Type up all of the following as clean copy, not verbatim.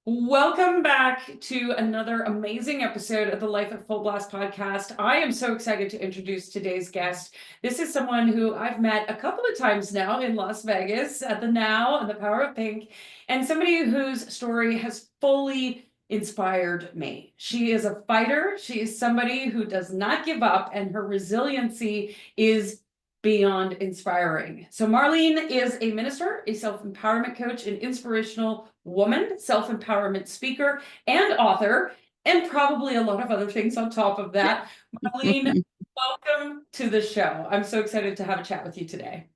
Welcome back to another amazing episode of the Life at Full Blast podcast. I am so excited to introduce today's guest. This is someone who I've met a couple of times now in Las Vegas at the Now and the Power of Pink, and somebody whose story has fully inspired me. She is a fighter. She is somebody who does not give up, and her resiliency is beyond inspiring. So Marlene is a minister, a self-empowerment coach, an inspirational woman, self-empowerment speaker, and author, and probably a lot of other things on top of that. Marlene, welcome to the show. I'm so excited to have a chat with you today.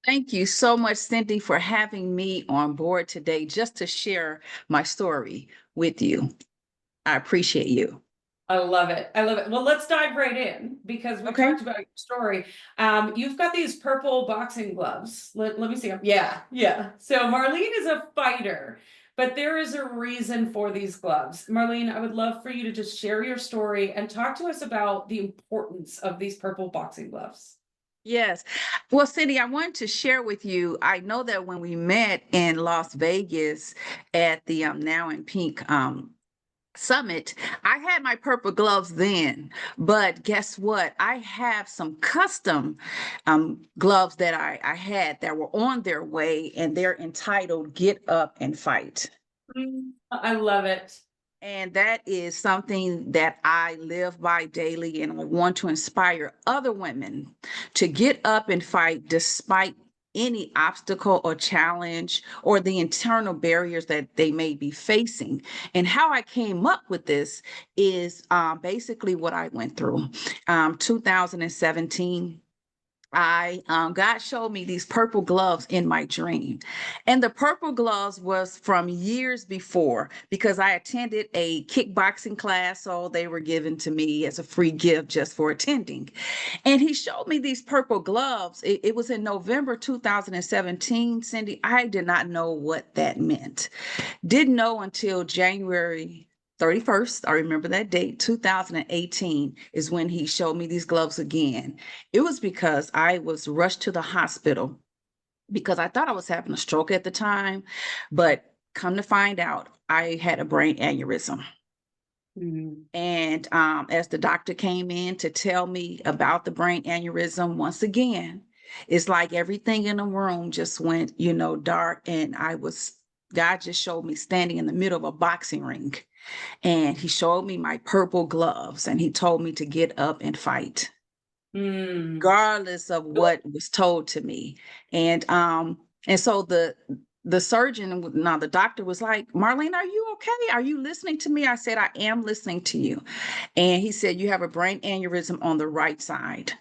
Thank you so much, Cindy, for having me on board today just to share my story with you. I appreciate you. I love it. I love it. Well, let's dive right in because we Okay. talked about your story. You've got these purple boxing gloves. Let me see them. Yeah, yeah. So Marlene is a fighter, but there is a reason for these gloves. Marlene, I would love for you to just share your story and talk to us about the importance of these purple boxing gloves. Yes. Well, Cindy, I wanted to share with you. I know that when we met in Las Vegas at the Now in Pink Summit, I had my purple gloves then, but guess what? I have some custom gloves that I had that were on their way, and they're entitled Get Up and Fight. I love it. And that is something that I live by daily, and I want to inspire other women to get up and fight despite any obstacle or challenge or the internal barriers that they may be facing. And how I came up with this is basically what I went through. 2017. God showed me these purple gloves in my dream. And the purple gloves was from years before because I attended a kickboxing class. So they were given to me as a free gift just for attending. And he showed me these purple gloves. It was in November 2017. Cindy, I did not know what that meant. Didn't know until January 31st. I remember that date, 2018 is when he showed me these gloves again. It was because I was rushed to the hospital because I thought I was having a stroke at the time, but come to find out, I had a brain aneurysm. Mm. And as the doctor came in to tell me about the brain aneurysm, once again, it's like everything in the room just went, dark. And God just showed me standing in the middle of a boxing ring. And he showed me my purple gloves and he told me to get up and fight, Mm. regardless of what was told to me. And so the surgeon, now the doctor was like, Marlene, are you okay? Are you listening to me? I said, I am listening to you. And he said, you have a brain aneurysm on the right side.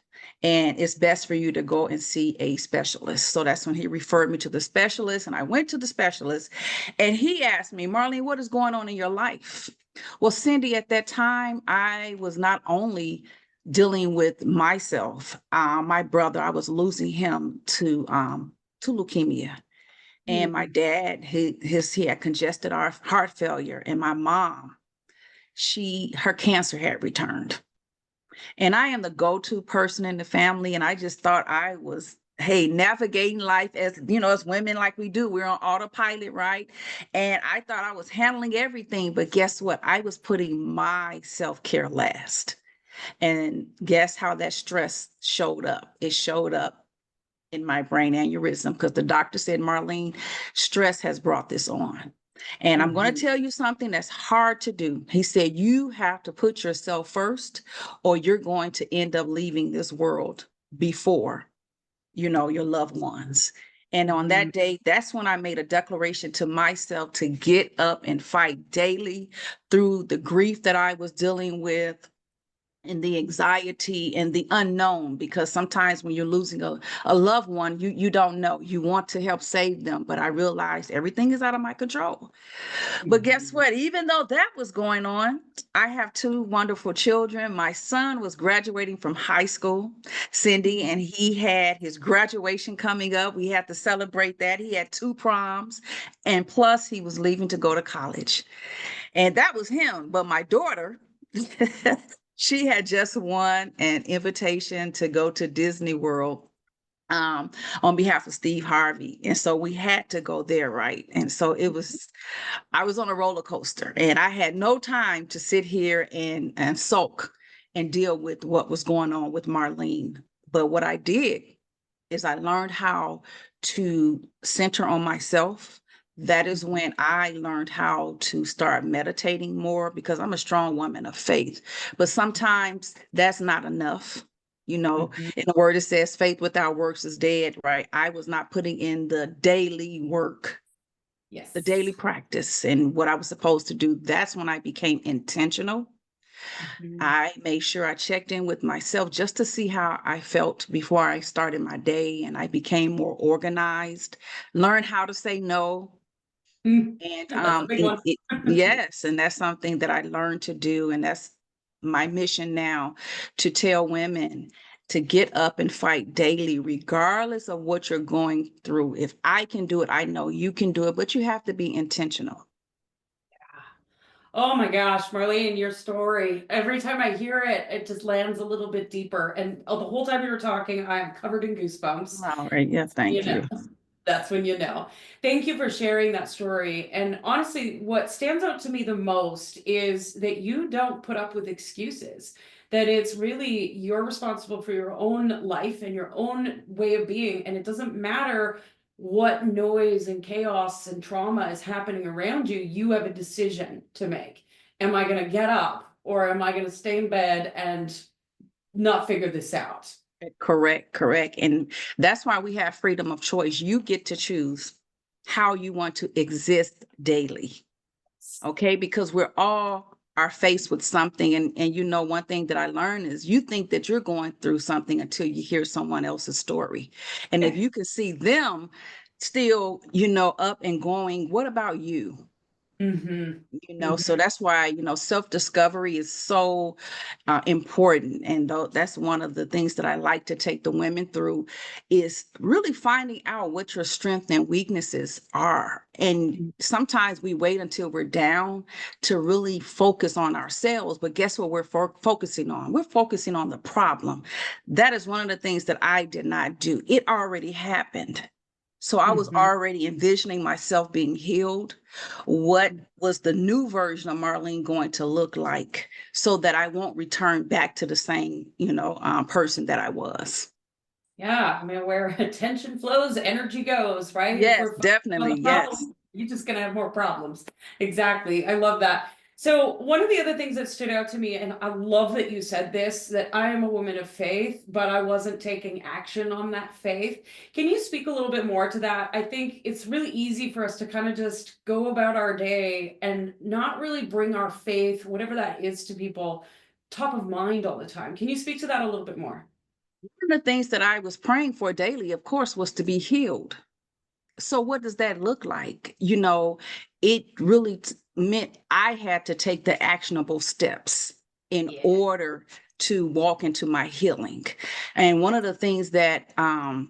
And it's best for you to go and see a specialist. So that's when he referred me to the specialist. And I went to the specialist and he asked me, Marlene, what is going on in your life? Well, Cindy, at that time, I was not only dealing with myself, my brother, I was losing him to leukemia. And my Mm. dad, he had congested heart failure. And my mom, her cancer had returned. And I am the go-to person in the family. And I just thought I was, hey, navigating life as, as women like we do. We're on autopilot, right? And I thought I was handling everything. But guess what? I was putting my self-care last. And guess how that stress showed up? It showed up in my brain aneurysm because the doctor said, Marlene, stress has brought this on. And I'm going to Mhm. tell you something that's hard to do. He said, you have to put yourself first, or you're going to end up leaving this world before, your loved ones. And on Mhm. that day, that's when I made a declaration to myself to get up and fight daily through the grief that I was dealing with, and the anxiety and the unknown, because sometimes when you're losing a loved one, you don't know. You want to help save them, but I realized everything is out of my control. But guess Mhm. what? Even though that was going on, I have two wonderful children. My son was graduating from high school, Cindy, and he had his graduation coming up. We had to celebrate that. He had two proms, and plus he was leaving to go to college. And that was him. But my daughter, she had just won an invitation to go to Disney World um, on behalf of Steve Harvey. And so we had to go there, right? And so I was on a roller coaster and I had no time to sit here and sulk and deal with what was going on with Marlene. But what I did is I learned how to center on myself. That is when I learned how to start meditating more because I'm a strong woman of faith. But sometimes that's not enough. You know, Mhm. in the word it says faith without works is dead, right? I was not putting in the daily work, the Yes. daily practice and what I was supposed to do. That's when I became intentional. Mhm. I made sure I checked in with myself just to see how I felt before I started my day, and I became more organized, learned how to say no. Mm. And That's a big one. yes, and that's something that I learned to do, and that's my mission now, to tell women to get up and fight daily, regardless of what you're going through. If I can do it, I know you can do it, but you have to be intentional. Oh my gosh, Marlene, your story. Every time I hear it, it just lands a little bit deeper. And the whole time you were talking, I'm covered in goosebumps. All right, yeah, You thank know, you. that's when you know. Thank you for sharing that story. And honestly, what stands out to me the most is that you don't put up with excuses, that it's really you're responsible for your own life and your own way of being. And it doesn't matter what noise and chaos and trauma is happening around you, you have a decision to make. Am I going to get up or am I going to stay in bed and not figure this out? Correct, correct. And that's why we have freedom of choice. You get to choose how you want to exist daily. Okay, because we're all are faced with something. And you know, one thing that I learned is you think that you're going through something until you hear someone else's story. And if you can see them still, you know, up and going, what about you? Mm-hmm. You know, so Mm-hmm. that's why, you know, self-discovery is so important. And that's one of the things that I like to take the women through is really finding out what your strengths and weaknesses are. And sometimes we wait until we're down to really focus on ourselves. But guess what we're focusing on? We're focusing on the problem. That is one of the things that I did not do. It already happened. So I was Mm-hmm. already envisioning myself being healed. What was the new version of Marlene going to look like so that I won't return back to the same, person that I was? Yeah, I mean, where attention flows, energy goes, right? If Yes, we're focused on definitely. the Yes. problem, you're just gonna have more problems. Exactly. I love that. So one of the other things that stood out to me, and I love that you said this, that I am a woman of faith, but I wasn't taking action on that faith. Can you speak a little bit more to that? I think it's really easy for us to kind of just go about our day and not really bring our faith, whatever that is to people, top of mind all the time. Can you speak to that a little bit more? One of the things that I was praying for daily, of course, was to be healed. So what does that look like? It really meant I had to take the actionable steps in Yeah. order to walk into my healing. And one of the things that I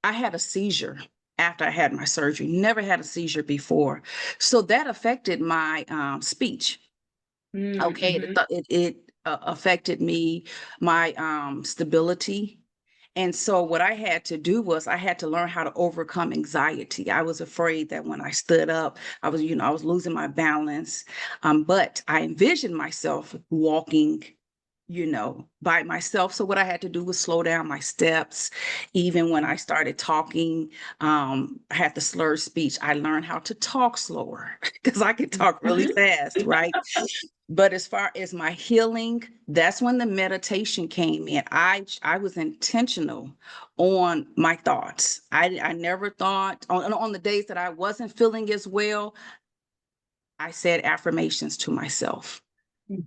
had a seizure after I had my surgery, never had a seizure before. So that affected my speech. Okay, Mm-hmm. it affected me, my stability. And so what I had to do was I had to learn how to overcome anxiety. I was afraid that when I stood up, I was losing my balance. But I envisioned myself walking, by myself. So what I had to do was slow down my steps. Even when I started talking, I had the slurred speech. I learned how to talk slower because I could talk really fast, right? But as far as my healing, that's when the meditation came in. I was intentional on my thoughts. I never thought on the days that I wasn't feeling as well, I said affirmations to myself.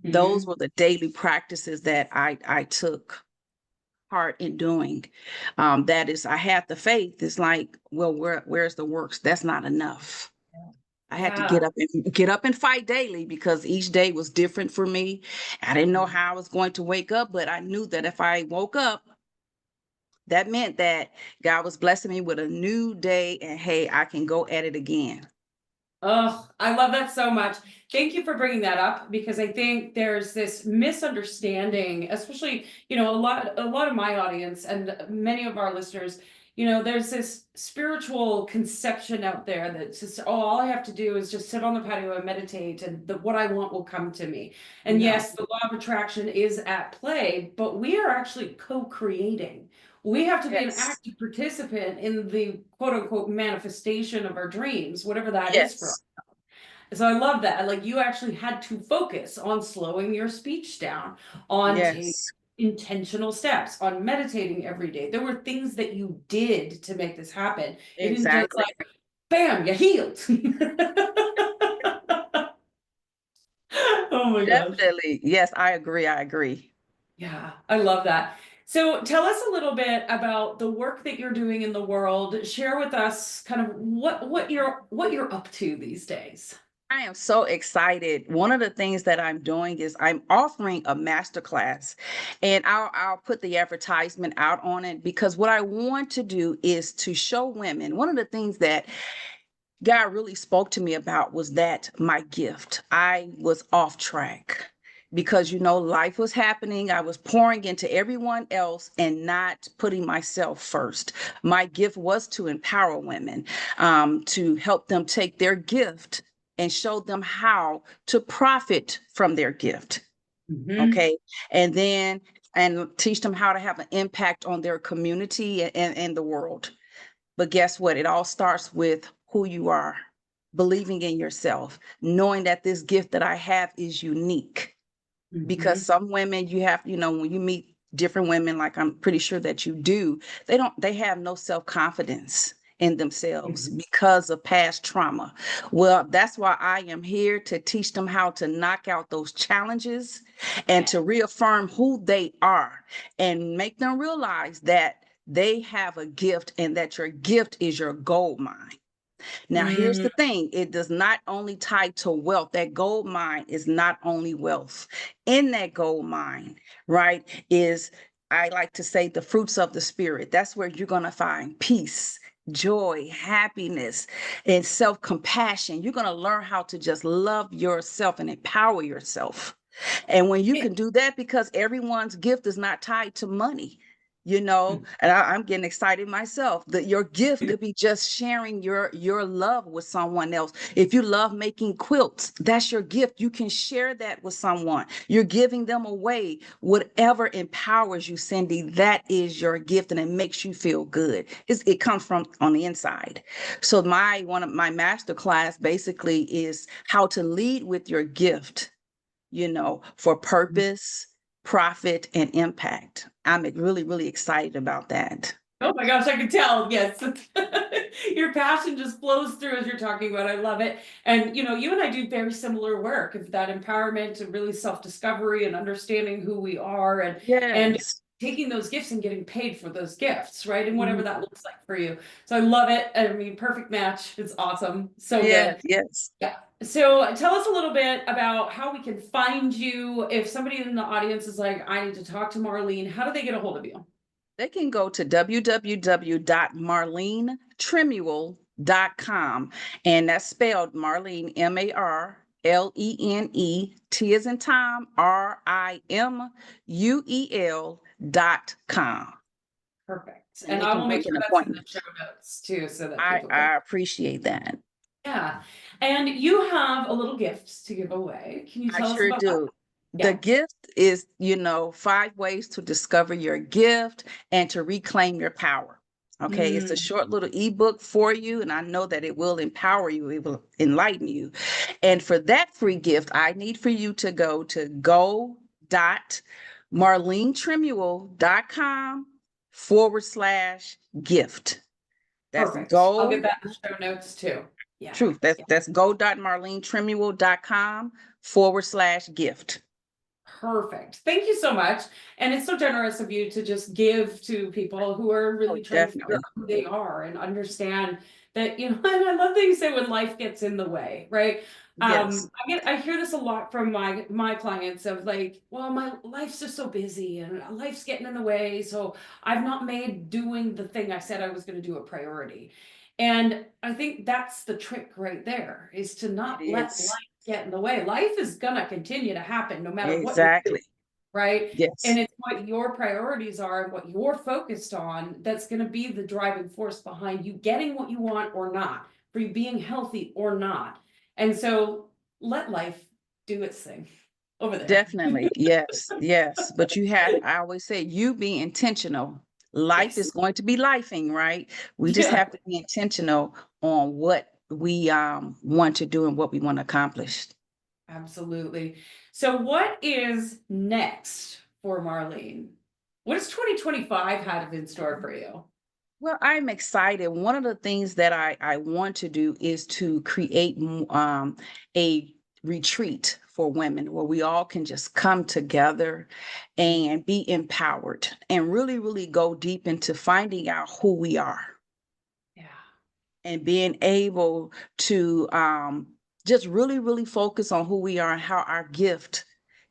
Those Mhm. were the daily practices that I took part in doing. That is, I had the faith. It's like, well, where's the works? That's not enough. I had to Yeah. get up and fight daily because each day was different for me. I didn't know how I was going to wake up, but I knew that if I woke up, that meant that God was blessing me with a new day and hey, I can go at it again. Oh, I love that so much. Thank you for bringing that up because I think there's this misunderstanding, especially, a lot of my audience and many of our listeners, there's this spiritual conception out there that's just, oh, all I have to do is just sit on the patio and meditate, and what I want will come to me. And No. yes, the law of attraction is at play, but we are actually co-creating. We have to be an Yes. active participant in the quote unquote manifestation of our dreams, whatever that is for us. Yes. So I love that. Like you actually had to focus on slowing your speech down, on taking Yes. intentional steps, on meditating every day. There were things that you did to make this happen. It didn't just Exactly. like, bam, you healed. Oh my gosh. Definitely. Yes, I agree. I agree. Yeah, I love that. So tell us a little bit about the work that you're doing in the world. Share with us kind of what you're up to these days. I am so excited. One of the things that I'm doing is I'm offering a master class, and I'll put the advertisement out on it because what I want to do is to show women. One of the things that God really spoke to me about was that my gift. I was off track because, life was happening. I was pouring into everyone else and not putting myself first. My gift was to empower women, to help them take their gift and show them how to profit from their gift. Hmm. Okay. And then, and teach them how to have an impact on their community and the world. But guess what? It all starts with who you are, believing in yourself, knowing that this gift that I have is unique. Because Hmm. some women you have, when you meet different women, like I'm pretty sure that you do, they have no self-confidence in themselves Hmm. because of past trauma. Well, that's why I am here to teach them how to knock out those challenges and Yeah. to reaffirm who they are and make them realize that they have a gift and that your gift is your gold mine. Now, here's Mm, the thing, it does not only tie to wealth. That gold mine is not only wealth. In that gold mine, right, is, I like to say, the fruits of the spirit. That's where you're going to find peace, joy, happiness, and self compassion. You're going to learn how to just love yourself and empower yourself. And when you it- can do that, because everyone's gift is not tied to money, and I'm getting excited myself that your gift could be just sharing your love with someone else. If you love making quilts, that's your gift. You can share that with someone. You're giving them away. Whatever empowers you, Cindy, that is your gift, and it makes you feel good. It comes from on the inside. So one of my master class basically is how to lead with your gift, for purpose, profit, and impact. I'm really, really excited about that. Oh my gosh, I can tell. Yes. Your passion just flows through as you're talking about. I love it. And you and I do very similar work of that empowerment and really self-discovery and understanding who we are, and Yes. taking those gifts and getting paid for those gifts, right? And whatever Mhm. that looks like for you. So I love it. I mean, perfect match. It's awesome. So Yes, good. yes. Yeah. So tell us a little bit about how we can find you. If somebody in the audience is like, I need to talk to Marlene, how do they get a hold of you? They can go to www.marlenetrimuel.com, and that's spelled Marlene, Marlene, T as in Tom, Rimuel.com. Perfect. And And they I can will make book sure an that's in the appointment. show notes too, so that I, people can. I appreciate that. Yeah. And you have a little gift to give away. Can you I tell us sure about that? do. The Yeah. gift is, 5 ways to discover your gift and to reclaim your power. Okay, it's a Mm, short little ebook for you, and I know that it will empower you, it will enlighten you. And for that free gift, I need for you to go to go.marlenetrimuel.com/gift. That's perfect. I'll get go, that in the show notes too. Yeah. truth. That's go.marlenetrimuel.com/gift. Perfect. Thank you so much. And it's so generous of you to just give to people who are Oh, really trying to figure out definitely. who they are and understand that, and I love that you say when life gets in the way, right? Yes. I hear this a lot from my clients of like, well, my life's just so busy and life's getting in the way. So I've not made doing the thing I said I was going to do a priority. And I think that's the trick right there, is to It not let life is. get in the way. Life is gonna continue to happen no matter what you're doing. Exactly. right? And Yes, it's what your priorities are and what you're focused on that's going to be the driving force behind you getting what you want or not, for you being healthy or not. And so let life do its thing over there. definitely. Yes, yes. But I always say, you be intentional. Life Yes. is going to be lifing, right? We just Yeah, have to be intentional on what we want to do and what we want to accomplish. absolutely. So what is next for Marlene? What does 2025 have in store for you? Well, I'm excited. One of the things that I want to do is to create a retreat for women where we all can just come together and be empowered and really, really go deep into finding out who we are Yeah. and being able to just really, really focus on who we are and how our gift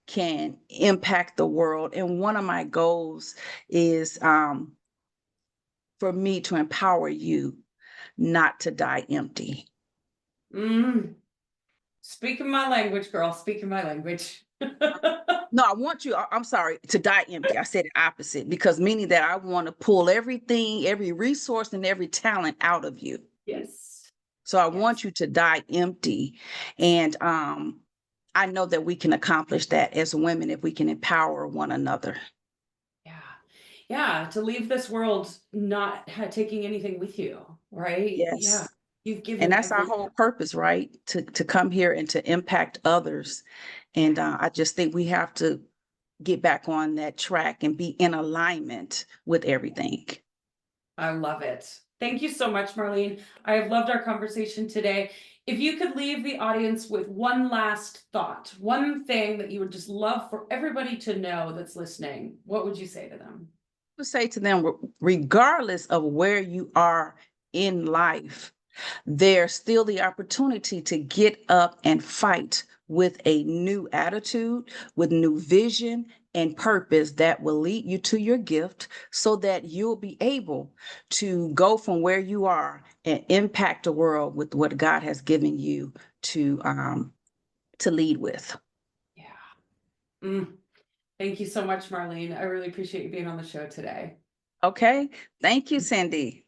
can impact the world. And one of my goals is for me to empower you not to die empty. Mm, speaking my language, girl, speaking my language. No, I want you, I'm sorry, to die empty. I said it opposite because meaning that I want to pull everything, every resource, and every talent out of you. Yes. So I Yes. want you to die empty. And I know that we can accomplish that as women if we can empower one another. Yeah. Yeah. To leave this world not taking anything with you, right? Yeah. Yes. You've And given that's our every. whole purpose, right? To come here and to impact others. Yeah. And I just think we have to get back on that track and be in alignment with everything. I love it. Thank you so much, Marlene. I have loved our conversation today. If you could leave the audience with one last thought, one thing that you would just love for everybody to know that's listening, what would you say to them? To say to them, regardless of where you are in life, there's still the opportunity to get up and fight with a new attitude, with new vision and purpose that will lead you to your gift so that you'll be able to go from where you are and impact the world with what God has given you to lead with. Yeah. Mm. Thank you so much, Marlene. I really appreciate you being on the show today. Okay. Thank you, Cindy.